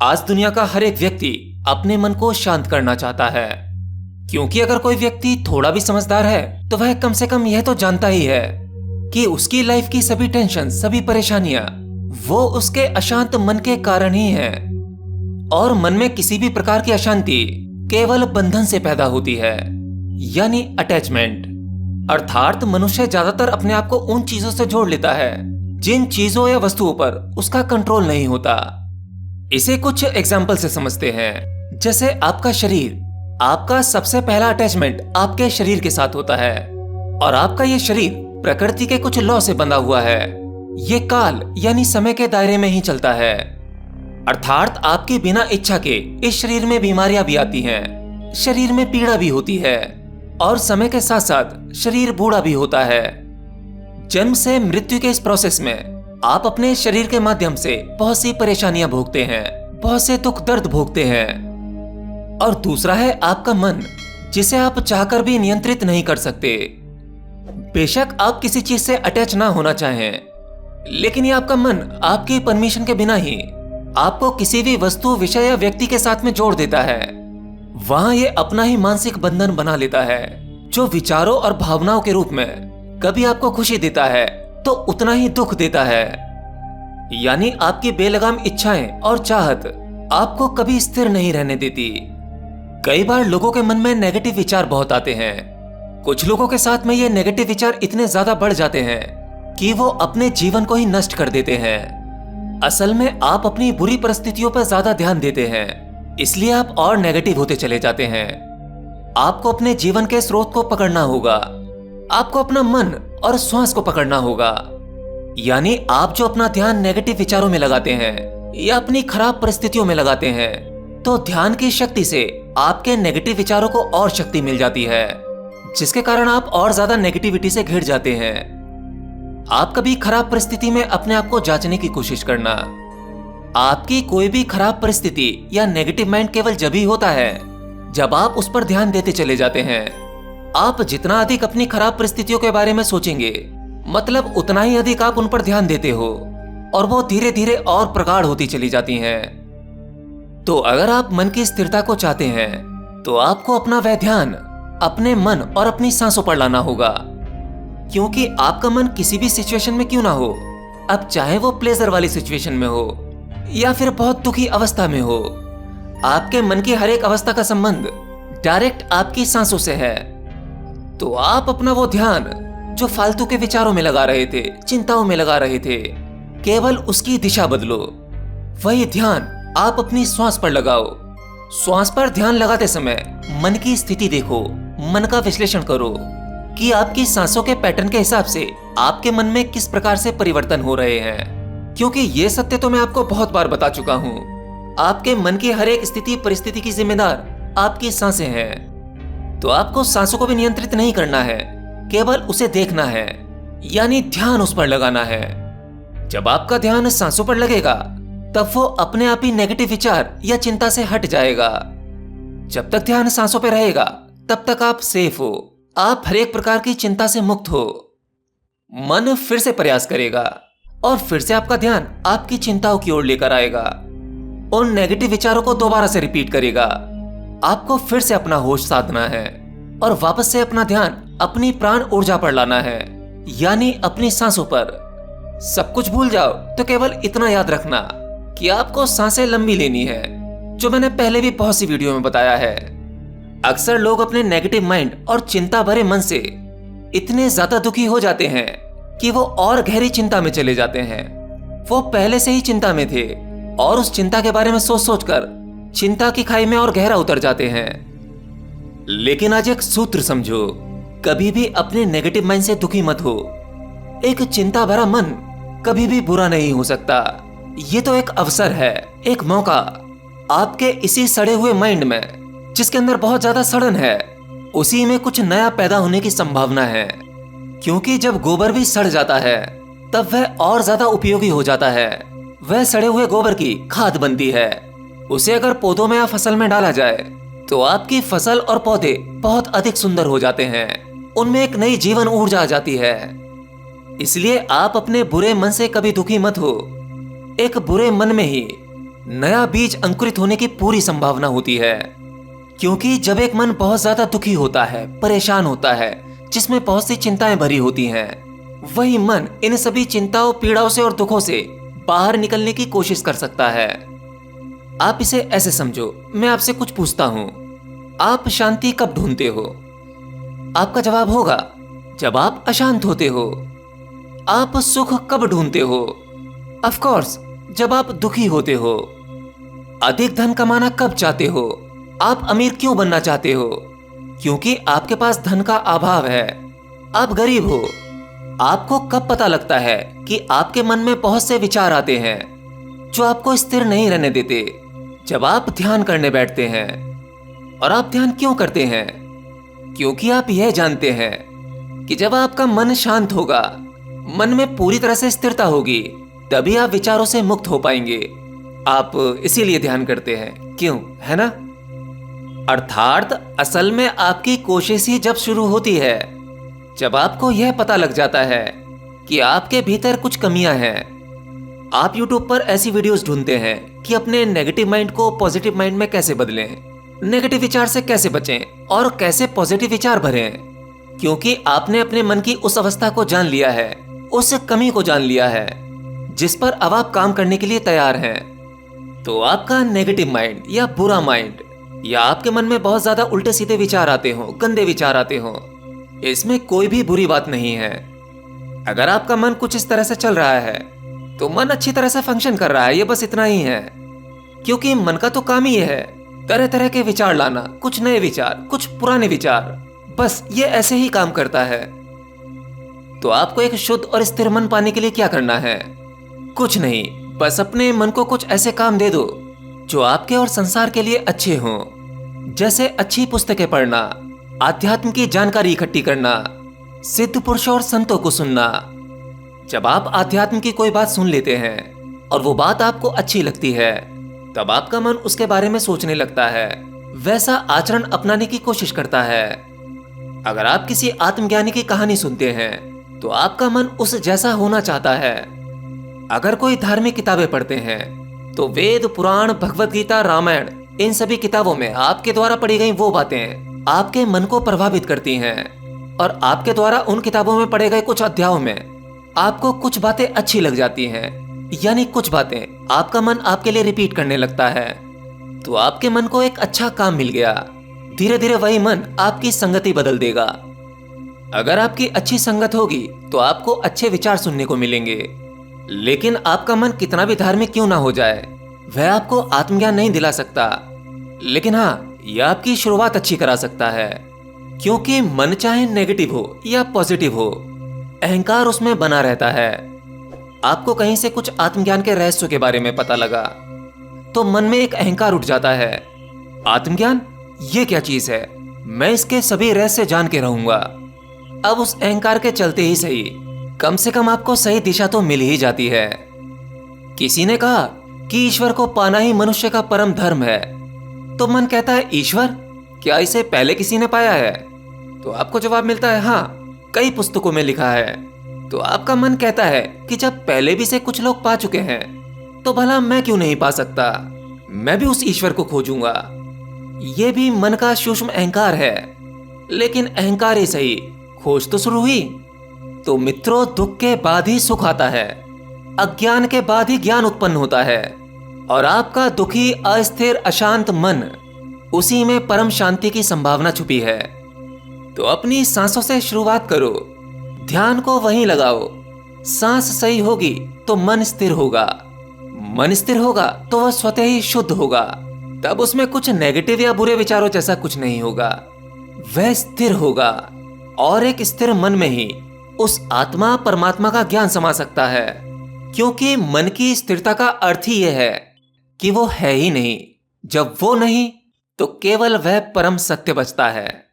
आज दुनिया का हर एक व्यक्ति अपने मन को शांत करना चाहता है, क्योंकि अगर कोई व्यक्ति थोड़ा भी समझदार है तो वह कम से कम यह तो जानता ही है कि उसकी लाइफ की सभी टेंशन, सभी परेशानियां वो उसके अशांत मन के कारण ही है। और मन में किसी भी प्रकार की अशांति केवल बंधन से पैदा होती है, यानी अटैचमेंट। अर्थात मनुष्य ज्यादातर अपने आप को उन चीजों से जोड़ लेता है जिन चीजों या वस्तुओं पर उसका कंट्रोल नहीं होता। इसे कुछ एग्जाम्पल से समझते हैं। जैसे आपका शरीर, आपका सबसे पहला अटैचमेंट आपके शरीर के साथ होता है, और आपका ये शरीर प्रकृति के कुछ लॉ से बंधा हुआ है। ये काल यानी समय के दायरे में ही चलता है, अर्थात आपकी बिना इच्छा के इस शरीर में बीमारियां भी आती हैं, शरीर में पीड़ा भी होती है, और समय के साथ साथ शरीर बूढ़ा भी होता है। जन्म से मृत्यु के इस प्रोसेस में आप अपने शरीर के माध्यम से बहुत सी परेशानियां भोगते हैं, बहुत से दुख दर्द भोगते हैं। और दूसरा है आपका मन, जिसे आप चाहकर भी नियंत्रित नहीं कर सकते। बेशक आप किसी चीज से अटैच ना होना चाहें, लेकिन ये आपका मन आपकी परमिशन के बिना ही आपको किसी भी वस्तु, विषय या व्यक्ति के साथ में जोड़ देता है। वहां ये अपना ही मानसिक बंधन बना लेता है, जो विचारों और भावनाओं के रूप में कभी आपको खुशी देता है तो उतना ही दुख देता है। यानी आपकी बेलगाम इच्छाएं और चाहत आपको कभी स्थिर नहीं रहने देती। कई बार लोगों के मन में नेगेटिव विचार बहुत आते हैं। कुछ लोगों के साथ में ये नेगेटिव विचार इतने ज्यादा बढ़ जाते हैं कि वो अपने जीवन को ही नष्ट कर देते हैं। असल में आप अपनी बुरी परिस्थितियों पर ज्यादा ध्यान देते हैं, इसलिए आप और नेगेटिव होते चले जाते हैं। आपको अपने जीवन के स्रोत को पकड़ना होगा, आपको अपना मन और श्वास को पकड़ना होगा। यानी आप जो अपना ध्यान नेगेटिव विचारों में लगाते हैं या अपनी खराब परिस्थितियों में लगाते हैं, तो ध्यान की शक्ति से आपके नेगेटिव विचारों को और शक्ति मिल जाती है, जिसके कारण आप और ज्यादा नेगेटिविटी से घिर जाते हैं। आप कभी खराब परिस्थिति में अपने आप को जांचने की कोशिश करना। आपकी कोई भी खराब परिस्थिति या नेगेटिव माइंड केवल जब ही होता है जब आप उस पर ध्यान देते चले जाते हैं। आप जितना अधिक अपनी खराब परिस्थितियों के बारे में सोचेंगे, मतलब उतना ही अधिक आप उन पर ध्यान देते हो, और वो धीरे धीरे और प्रगाढ़ होती चली जाती हैं। तो अगर आप मन की स्थिरता को चाहते हैं तो आपको अपना वह ध्यान अपने मन और अपनी सांसों पर लाना होगा, क्योंकि आपका मन किसी भी सिचुएशन में क्यों ना हो, अब चाहे वो प्लेजर वाली सिचुएशन में हो या फिर बहुत दुखी अवस्था में हो, आपके मन की हर एक अवस्था का संबंध डायरेक्ट आपकी सांसों से है। तो आप अपना वो ध्यान जो फालतू के विचारों में लगा रहे थे, चिंताओं में लगा रहे थे, केवल उसकी दिशा बदलो। वही ध्यान आप अपनी श्वास पर लगाओ। श्वास पर ध्यान लगाते समय मन की स्थिति देखो, मन का विश्लेषण करो कि आपकी सांसों के पैटर्न के हिसाब से आपके मन में किस प्रकार से परिवर्तन हो रहे हैं। क्योंकि ये सत्य तो मैं आपको बहुत बार बता चुका हूँ, आपके मन की हर एक स्थिति परिस्थिति की जिम्मेदार आपकी सांसें हैं। तो आपको सांसों को भी नियंत्रित नहीं करना है, केवल उसे देखना है, यानी ध्यान उस पर लगाना है। जब आपका ध्यान सांसों पर लगेगा तब वो अपने आप ही नेगेटिव विचार या चिंता से हट जाएगा। जब तक ध्यान सांसों पर रहेगा तब तक आप सेफ हो, आप हर एक प्रकार की चिंता से मुक्त हो। मन फिर से प्रयास करेगा और फिर से आपका ध्यान आपकी चिंताओं की ओर लेकर आएगा, उन नेगेटिव विचारों को दोबारा से रिपीट करेगा। आपको फिर से अपना होश साधना है और वापस से अपना ध्यान अपनी प्राण ऊर्जा पर लाना है, यानी अपनी सांसों पर। सब कुछ भूल जाओ तो केवल इतना याद रखना कि आपको सांसें लंबी लेनी है, जो मैंने पहले भी बहुत सी वीडियो में बताया है। अक्सर लोग अपने नेगेटिव माइंड और चिंता भरे मन से इतने ज्यादा दुखी हो जाते हैं कि वो और गहरी चिंता में चले जाते हैं। वो पहले से ही चिंता में थे और उस चिंता के बारे में सोच सोचकर चिंता की खाई में और गहरा उतर जाते हैं। लेकिन आज एक सूत्र समझो, कभी भी अपने नेगेटिव माइंड से दुखी मत हो। एक चिंता भरा मन कभी भी बुरा नहीं हो सकता। ये तो एक अवसर है, एक मौका। आपके इसी सड़े हुए माइंड में, जिसके अंदर बहुत ज्यादा सड़न है, उसी में कुछ नया पैदा होने की संभावना है। क्योंकि जब गोबर भी सड़ जाता है तब वह और ज्यादा उपयोगी हो जाता है। वह सड़े हुए गोबर की खाद बनती है। उसे अगर पौधों में या फसल में डाला जाए तो आपकी फसल और पौधे बहुत अधिक सुंदर हो जाते हैं। उनमें एक नई जीवन ऊर्जा आ जाती है। इसलिए आप अपने बुरे मन से कभी दुखी मत हो। एक बुरे मन में ही नया बीज अंकुरित होने की पूरी संभावना होती है। क्योंकि जब एक मन बहुत ज्यादा दुखी होता है, परेशान होता है, जिसमें बहुत सी चिंताएं भरी होती हैं, वही मन इन सभी चिंताओं, पीड़ाओं से और दुखों से बाहर निकलने की कोशिश कर सकता है। आप इसे ऐसे समझो, मैं आपसे कुछ पूछता हूं, आप शांति कब ढूंढते हो? आपका जवाब होगा जब आप अशांत होते हो। आप सुख कब ढूंढते हो? ऑफ कोर्स जब आप दुखी होते हो। अधिक धन कमाना कब चाहते हो? आप अमीर क्यों बनना चाहते हो? क्योंकि आपके पास धन का अभाव है, आप गरीब हो। आपको कब पता लगता है कि आपके मन में बहुत से विचार आते हैं जो आपको स्थिर नहीं रहने देते? जब आप ध्यान करने बैठते हैं। और आप ध्यान क्यों करते हैं? क्योंकि आप यह जानते हैं कि जब आपका मन शांत होगा, मन में पूरी तरह से स्थिरता होगी, तभी आप विचारों से मुक्त हो पाएंगे। आप इसीलिए ध्यान करते हैं, क्यों, है ना? अर्थात असल में आपकी कोशिश ही जब शुरू होती है, जब आपको यह पता लग जाता है कि आपके भीतर कुछ कमियां हैं। आप YouTube पर ऐसी वीडियोस ढूंढते हैं कि अपने नेगेटिव माइंड को पॉजिटिव माइंड में कैसे बदलें, नेगेटिव विचार से कैसे बचें और कैसे पॉजिटिव विचार भरें। क्योंकि आपने अपने मन की उस अवस्था को जान लिया है, उस कमी को जान लिया है जिस पर अब आप काम करने के लिए तैयार हैं। तो आपका नेगेटिव माइंड या बुरा माइंड, या आपके मन में बहुत ज्यादा उल्टे सीधे विचार आते हो, गंदे विचार आते हो, इसमें कोई भी बुरी बात नहीं है। अगर आपका मन कुछ इस तरह से चल रहा है तो मन अच्छी तरह से फंक्शन कर रहा है, ये बस इतना ही है। क्योंकि मन का तो काम ही है तरह तरह के विचार लाना, कुछ नए विचार, कुछ पुराने विचार, बस ये ऐसे ही काम करता है। तो आपको एक शुद्ध और स्थिर मन पाने के लिए क्या करना है? कुछ नहीं, बस अपने मन को कुछ ऐसे काम दे दो जो आपके और संसार के लिए अच्छे हों। जैसे अच्छी पुस्तकें पढ़ना, आध्यात्म की जानकारी इकट्ठी करना, सिद्ध पुरुषों और संतों को सुनना। जब आप आध्यात्म की कोई बात सुन लेते हैं और वो बात आपको अच्छी लगती है, तब आपका मन उसके बारे में सोचने लगता है, वैसा आचरण अपनाने की कोशिश करता है। अगर आप किसी आत्मज्ञानी की कहानी सुनते हैं तो आपका मन उस जैसा होना चाहता है। अगर कोई धार्मिक किताबें पढ़ते हैं तो वेद, पुराण, भगवत गीता, रामायण, इन सभी किताबों में आपके द्वारा पढ़ी गई वो बातें आपके मन को प्रभावित करती हैं। और आपके द्वारा उन किताबों में पढ़े गए कुछ अध्यायों में आपको कुछ बातें अच्छी लग जाती हैं, यानी कुछ बातें आपका मन आपके लिए रिपीट करने लगता है। तो आपके मन को एक अच्छा काम मिल गया। धीरे धीरे वही मन आपकी संगति बदल देगा। अगर आपकी अच्छी संगत होगी तो आपको अच्छे विचार सुनने को मिलेंगे। लेकिन आपका मन कितना भी धार्मिक क्यों ना हो जाए, वह आपको आत्मज्ञान नहीं दिला सकता। लेकिन हाँ, यह आपकी शुरुआत अच्छी करा सकता है। क्योंकि मन चाहे नेगेटिव हो या पॉजिटिव हो, अहंकार उसमें बना रहता है। आपको कहीं से कुछ आत्मज्ञान के रहस्यों के बारे में पता लगा तो मन में एक अहंकार उठ जाता है, आत्मज्ञान ये क्या चीज है, मैं इसके सभी रहस्य जान के रहूंगा। अब उस अहंकार के चलते ही सही, कम से कम आपको सही दिशा तो मिल ही जाती है। किसी ने कहा कि ईश्वर को पाना ही मनुष्य का परम धर्म है, तो मन कहता है, ईश्वर, क्या इसे पहले किसी ने पाया है? तो आपको जवाब मिलता है, हाँ, कई पुस्तकों में लिखा है। तो आपका मन कहता है कि जब पहले भी से कुछ लोग पा चुके हैं तो भला मैं क्यों नहीं पा सकता, मैं भी उस ईश्वर को खोजूंगा। यह भी मन का सूक्ष्म अहंकार है। लेकिन अहंकार ही सही, खोज तो शुरू हुई। तो मित्रों, दुख के बाद ही सुख आता है, अज्ञान के बाद ही ज्ञान उत्पन्न होता है। और आपका दुखी, अस्थिर, अशांत मन, उसी में परम शांति की संभावना छुपी है। तो अपनी सांसों से शुरुआत करो, ध्यान को वहीं लगाओ। सांस सही होगी तो मन स्थिर होगा, मन स्थिर होगा तो वह स्वतः ही शुद्ध होगा। तब उसमें कुछ नेगेटिव या बुरे विचारों जैसा कुछ नहीं होगा, वह स्थिर होगा। और एक स्थिर मन में ही उस आत्मा परमात्मा का ज्ञान समा सकता है। क्योंकि मन की स्थिरता का अर्थ ही यह है कि वो है ही नहीं। जब वो नहीं तो केवल वह परम सत्य बचता है।